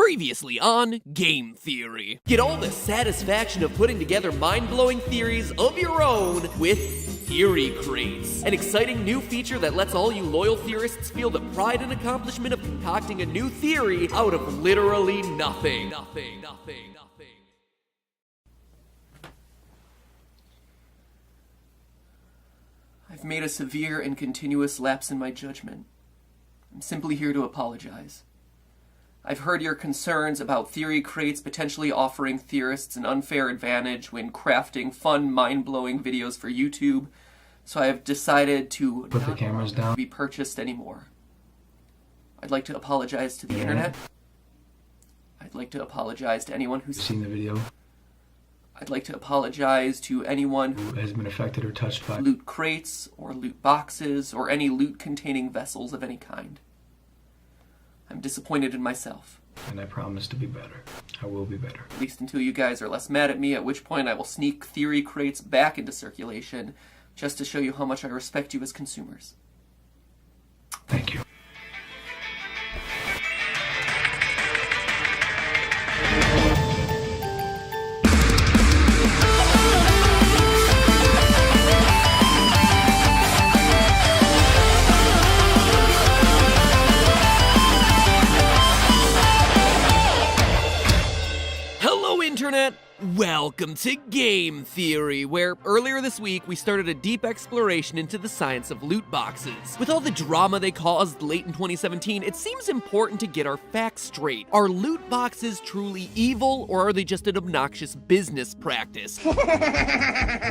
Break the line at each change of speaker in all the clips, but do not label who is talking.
Previously on Game Theory. Get all the satisfaction of putting together mind-blowing theories of your own with Theory Crates, an exciting new feature that lets all you loyal theorists feel the pride and accomplishment of concocting a new theory out of literally nothing. I've made a severe and continuous lapse in my judgment. I'm simply here to apologize. I've heard your concerns about Theory Crates potentially offering theorists an unfair advantage when crafting fun, mind-blowing videos for YouTube, so I have decided to
put the cameras down,
be purchased anymore. I'd like to apologize to the internet. I'd like to apologize to anyone who's
seen the video.
I'd like to apologize to anyone
who has been affected or touched by
loot crates or loot boxes or any loot-containing vessels of any kind. I'm disappointed in myself.
And I promise to be better. I will be better.
At least until you guys are less mad at me, at which point I will sneak Theory Crates back into circulation just to show you how much I respect you as consumers.
Thank you.
Internet, welcome to Game Theory, where earlier this week we started a deep exploration into the science of loot boxes. With all the drama they caused late in 2017, it seems important to get our facts straight. Are loot boxes truly evil, or are they just an obnoxious business practice?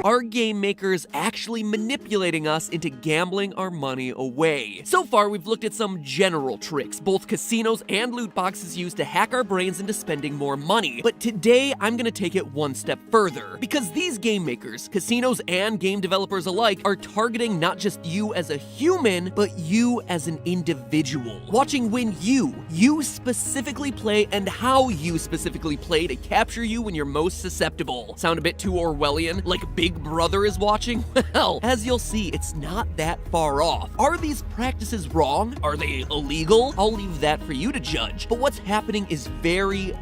Are game makers actually manipulating us into gambling our money away? So far, we've looked at some general tricks both casinos and loot boxes use to hack our brains into spending more money. But today, I'm gonna take it one step further, because these game makers, casinos and game developers alike, are targeting not just you as a human, but you as an individual. Watching when you specifically play and how you specifically play to capture you when you're most susceptible. Sound a bit too Orwellian, like Big Brother is watching? Well, as you'll see, it's not that far off. Are these practices wrong? Are they illegal? I'll leave that for you to judge. But what's happening is very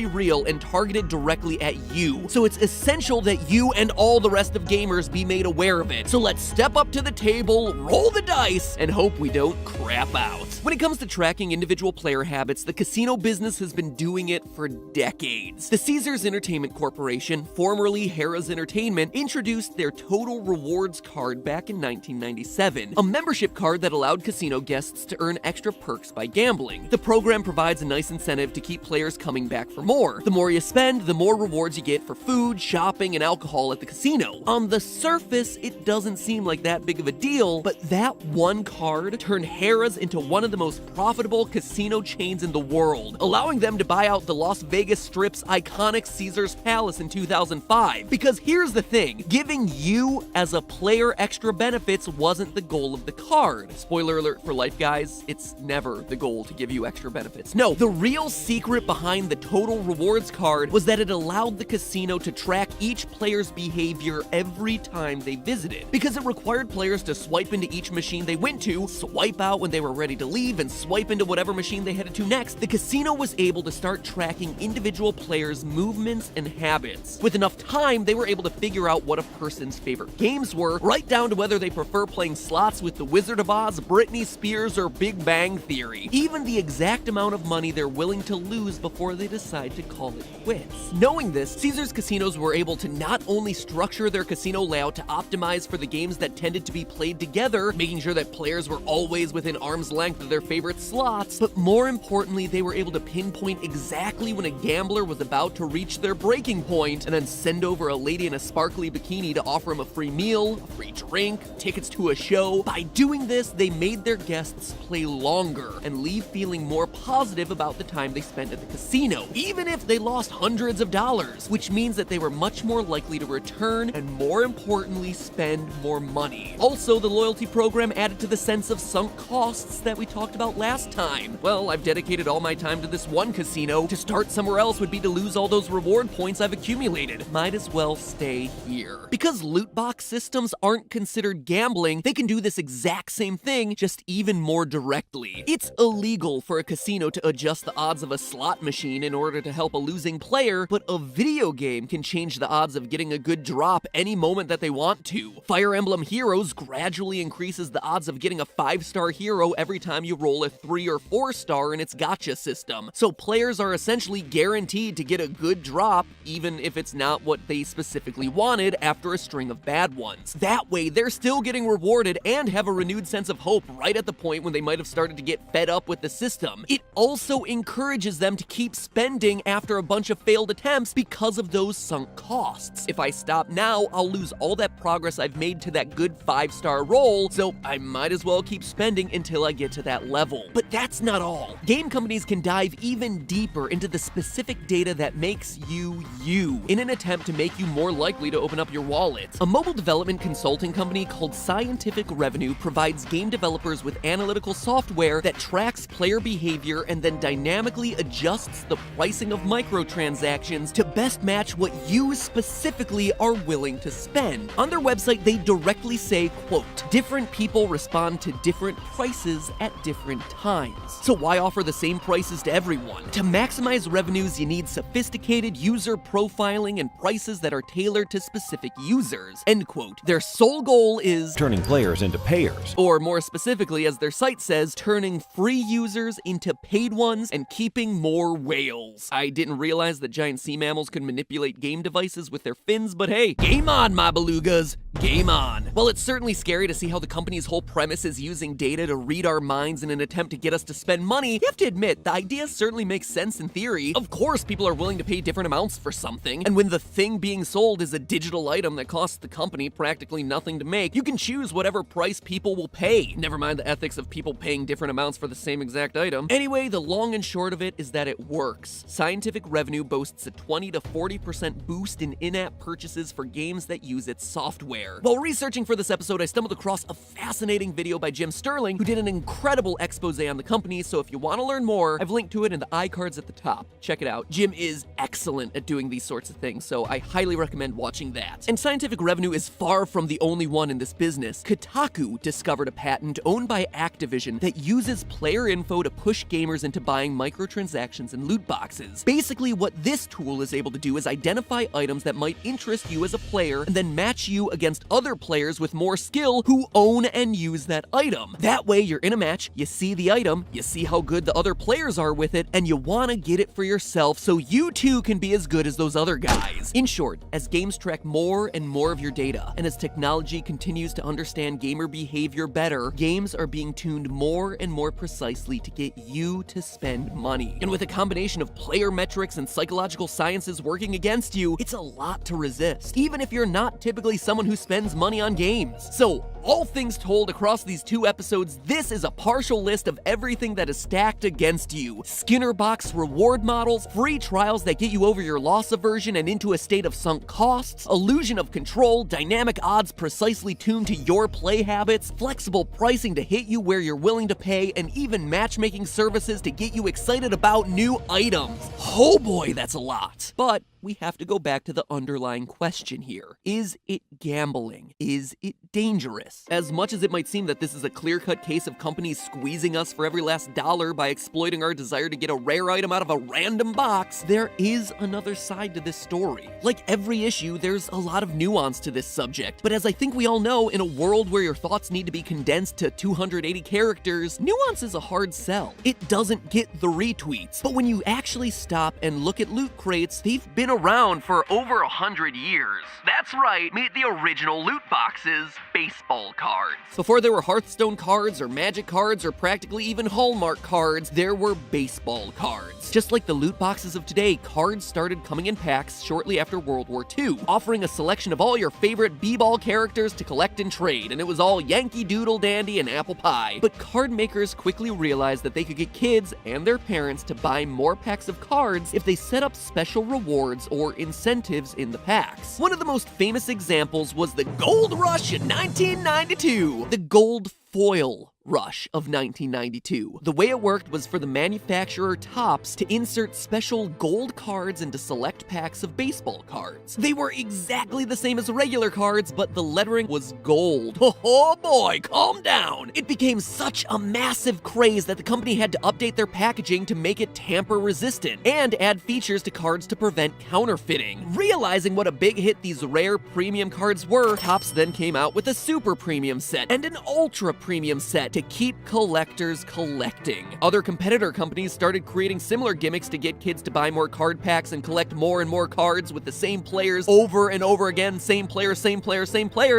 real and targeted directly at you. So it's essential that you and all the rest of gamers be made aware of it. So let's step up to the table, roll the dice, and hope we don't crap out. When it comes to tracking individual player habits, the casino business has been doing it for decades. The Caesars Entertainment Corporation, formerly Harrah's Entertainment, introduced their Total Rewards card back in 1997, a membership card that allowed casino guests to earn extra perks by gambling. The program provides a nice incentive to keep players coming back for more. The more you spend, the more rewards you get for food, shopping, and alcohol at the casino. On the surface, it doesn't seem like that big of a deal, but that one card turned Harrah's into one of the most profitable casino chains in the world, allowing them to buy out the Las Vegas Strip's iconic Caesars Palace in 2005. Because here's the thing, giving you as a player extra benefits wasn't the goal of the card. Spoiler alert for life, guys, it's never the goal to give you extra benefits. No, the real secret behind the Total Rewards card was that it allowed the casino to track each player's behavior every time they visited, because it required players to swipe into each machine they went to, swipe out when they were ready to leave, and swipe into whatever machine they headed to next. The casino was able to start tracking individual players' movements and habits. With enough time, they were able to figure out what a person's favorite games were, right down to whether they prefer playing slots with the Wizard of Oz, Britney Spears, or Big Bang Theory. Even the exact amount of money they're willing to lose before they decide to call it quits. Knowing this, Caesars casinos were able to not only structure their casino layout to optimize for the games that tended to be played together, making sure that players were always within arm's length of their favorite slots, but more importantly, they were able to pinpoint exactly when a gambler was about to reach their breaking point, and then send over a lady in a sparkly bikini to offer him a free meal, a free drink, tickets to a show. By doing this, they made their guests play longer and leave feeling more positive about the time they spent at the casino. casino, even if they lost hundreds of dollars, which means that they were much more likely to return and, more importantly, spend more money. Also, the loyalty program added to the sense of sunk costs that we talked about last time. Well, I've dedicated all my time to this one casino. To start somewhere else would be to lose all those reward points I've accumulated. Might as well stay here. Because loot box systems aren't considered gambling, they can do this exact same thing, just even more directly. It's illegal for a casino to adjust the odds of a slot machine in order to help a losing player, but a video game can change the odds of getting a good drop any moment that they want to. Fire Emblem Heroes gradually increases the odds of getting a 5-star hero every time you roll a 3 or 4-star in its gacha system. So players are essentially guaranteed to get a good drop, even if it's not what they specifically wanted after a string of bad ones. That way, they're still getting rewarded and have a renewed sense of hope right at the point when they might have started to get fed up with the system. It also encourages them to keep spending after a bunch of failed attempts because of those sunk costs. If I stop now, I'll lose all that progress I've made to that good 5-star roll, so I might as well keep spending until I get to that level. But that's not all. Game companies can dive even deeper into the specific data that makes you you in an attempt to make you more likely to open up your wallet. A mobile development consulting company called Scientific Revenue provides game developers with analytical software that tracks player behavior and then dynamically adjusts the pricing of microtransactions to best match what you specifically are willing to spend. On their website, they directly say, quote, "Different people respond to different prices at different times. So why offer the same prices to everyone? To maximize revenues, you need sophisticated user profiling and prices that are tailored to specific users." End quote. Their sole goal is
turning players into payers.
Or more specifically, as their site says, turning free users into paid ones and keeping more whales. I didn't realize that giant sea mammals could manipulate game devices with their fins, but hey, game on, my belugas! Game on. While it's certainly scary to see how the company's whole premise is using data to read our minds in an attempt to get us to spend money, you have to admit, the idea certainly makes sense in theory. Of course, people are willing to pay different amounts for something, and when the thing being sold is a digital item that costs the company practically nothing to make, you can choose whatever price people will pay. Never mind the ethics of people paying different amounts for the same exact item. Anyway, the long and short of it is that it works. Scientific Revenue boasts a 20 to 40% boost in in-app purchases for games that use its software. While researching for this episode, I stumbled across a fascinating video by Jim Sterling, who did an incredible expose on the company, so if you want to learn more, I've linked to it in the iCards at the top. Check it out. Jim is excellent at doing these sorts of things, so I highly recommend watching that. And Scientific Revenue is far from the only one in this business. Kotaku discovered a patent owned by Activision that uses player info to push gamers into buying microtransactions and loot boxes. Basically, what this tool is able to do is identify items that might interest you as a player and then match you against other players with more skill who own and use that item. That way, you're in a match, you see the item, you see how good the other players are with it, and you want to get it for yourself so you too can be as good as those other guys. In short, as games track more and more of your data, and as technology continues to understand gamer behavior better, games are being tuned more and more precisely to get you to spend money. And with a combination of player metrics and psychological sciences working against you, it's a lot to resist, even if you're not typically someone who spends money on games. So, all things told, across these 2 episodes, this is a partial list of everything that is stacked against you. Skinner box reward models, free trials that get you over your loss aversion and into a state of sunk costs, illusion of control, dynamic odds precisely tuned to your play habits, flexible pricing to hit you where you're willing to pay, and even matchmaking services to get you excited about new items. Oh boy, that's a lot. But we have to go back to the underlying question here. Is it gambling? Is it dangerous? As much as it might seem that this is a clear-cut case of companies squeezing us for every last dollar by exploiting our desire to get a rare item out of a random box, there is another side to this story. Like every issue, there's a lot of nuance to this subject, but as I think we all know, in a world where your thoughts need to be condensed to 280 characters, nuance is a hard sell. It doesn't get the retweets, but when you actually stop and look at loot crates, they've been been around for over 100 years. That's right, meet the original loot boxes, baseball cards. Before there were Hearthstone cards or Magic cards or practically even Hallmark cards, there were baseball cards. Just like the loot boxes of today, cards started coming in packs shortly after World War II, offering a selection of all your favorite b-ball characters to collect and trade, and it was all Yankee Doodle Dandy and apple pie. But card makers quickly realized that they could get kids and their parents to buy more packs of cards if they set up special rewards or incentives in the packs. One of the most famous examples was the Gold Rush in 1992, the Gold Foil Rush of 1992. The way it worked was for the manufacturer Topps to insert special gold cards into select packs of baseball cards. They were exactly the same as regular cards, but the lettering was gold. Oh boy, calm down! It became such a massive craze that the company had to update their packaging to make it tamper-resistant and add features to cards to prevent counterfeiting. Realizing what a big hit these rare premium cards were, Topps then came out with a super premium set and an ultra premium set to keep collectors collecting. Other competitor companies started creating similar gimmicks to get kids to buy more card packs and collect more and more cards with the same players over and over again, same players,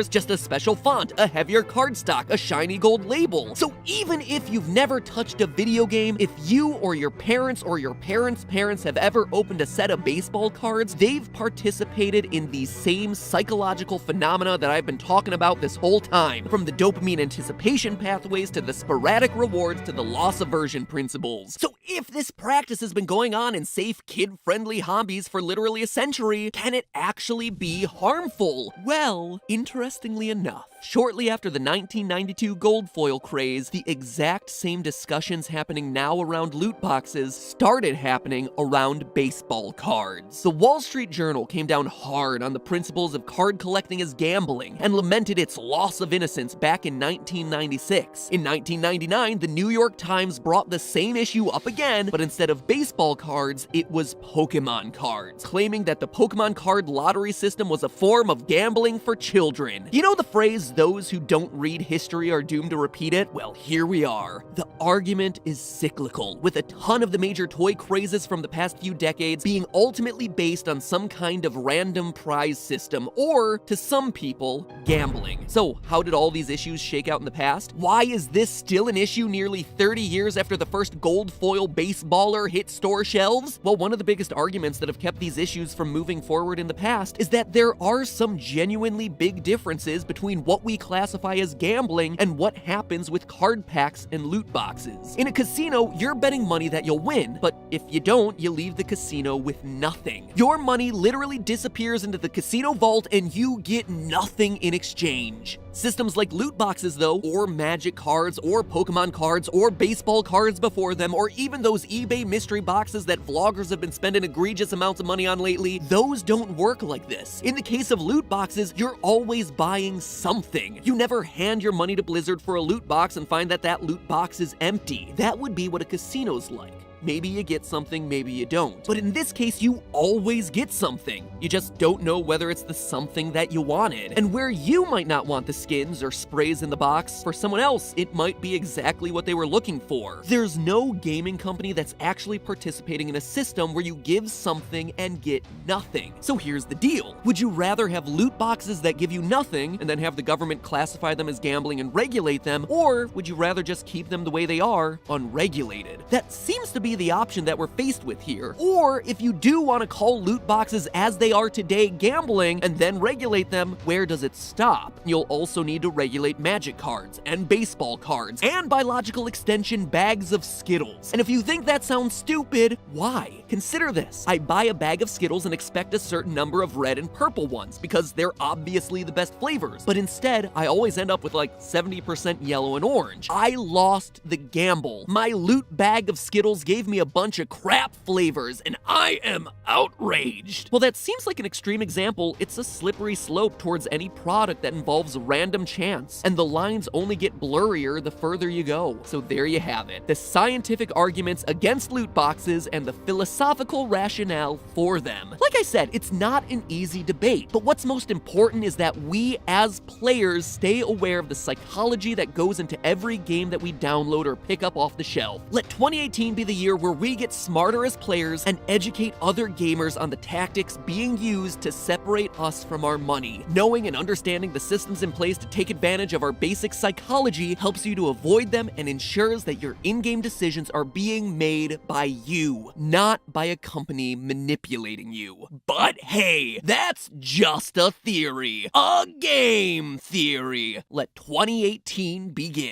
just a special font, a heavier cardstock, a shiny gold label. So even if you've never touched a video game, if you or your parents parents have ever opened a set of baseball cards, they've participated in these same psychological phenomena that I've been talking about this whole time, from the dopamine anticipation pathways to the sporadic rewards to the loss aversion principles. So if this practice has been going on in safe, kid-friendly hobbies for literally a century, can it actually be harmful? Well, interestingly enough, shortly after the 1992 gold foil craze, the exact same discussions happening now around loot boxes started happening around baseball cards. The Wall Street Journal came down hard on the principles of card collecting as gambling and lamented its loss of innocence back in 1996. In 1999, the New York Times brought the same issue up again, but instead of baseball cards, it was Pokemon cards, claiming that the Pokemon card lottery system was a form of gambling for children. You know the phrase, "those who don't read history are doomed to repeat it"? Well, here we are. The argument is cyclical, with a ton of the major toy crazes from the past few decades being ultimately based on some kind of random prize system, or, to some people, gambling. So, how did all these issues shake out in the past? Why is this still an issue nearly 30 years after the first gold foil baseballer hit store shelves? Well, one of the biggest arguments that have kept these issues from moving forward in the past is that there are some genuinely big differences between what we classify as gambling and what happens with card packs and loot boxes. In a casino, you're betting money that you'll win, but if you don't, you leave the casino with nothing. Your money literally disappears into the casino vault and you get nothing in exchange. Systems like loot boxes, though, or Magic cards, or Pokemon cards, or baseball cards before them, or even those eBay mystery boxes that vloggers have been spending egregious amounts of money on lately, those don't work like this. In the case of loot boxes, you're always buying something. You never hand your money to Blizzard for a loot box and find that that loot box is empty. That would be what a casino's like. Maybe you get something, maybe you don't. But in this case, you always get something. You just don't know whether it's the something that you wanted. And where you might not want the skins or sprays in the box, for someone else, it might be exactly what they were looking for. There's no gaming company that's actually participating in a system where you give something and get nothing. So here's the deal. Would you rather have loot boxes that give you nothing and then have the government classify them as gambling and regulate them, or would you rather just keep them the way they are, unregulated? That seems to be the option that we're faced with here. Or if you do want to call loot boxes as they are today gambling and then regulate them, where does it stop? You'll also need to regulate Magic cards and baseball cards and, by logical extension, bags of Skittles. And if you think that sounds stupid, why? Consider this. I buy a bag of Skittles and expect a certain number of red and purple ones because they're obviously the best flavors, but instead I always end up with like 70% yellow and orange. I lost the gamble. My loot bag of Skittles gave me a bunch of crap flavors, and I am outraged. Well, that seems like an extreme example. It's a slippery slope towards any product that involves random chance, and the lines only get blurrier the further you go. So there you have it. The scientific arguments against loot boxes and the philosophical rationale for them. Like I said, it's not an easy debate, but what's most important is that we as players stay aware of the psychology that goes into every game that we download or pick up off the shelf. Let 2018 be the year here where we get smarter as players and educate other gamers on the tactics being used to separate us from our money. Knowing and understanding the systems in place to take advantage of our basic psychology helps you to avoid them and ensures that your in-game decisions are being made by you, not by a company manipulating you. But hey, that's just a theory. A game theory. Let 2018 begin.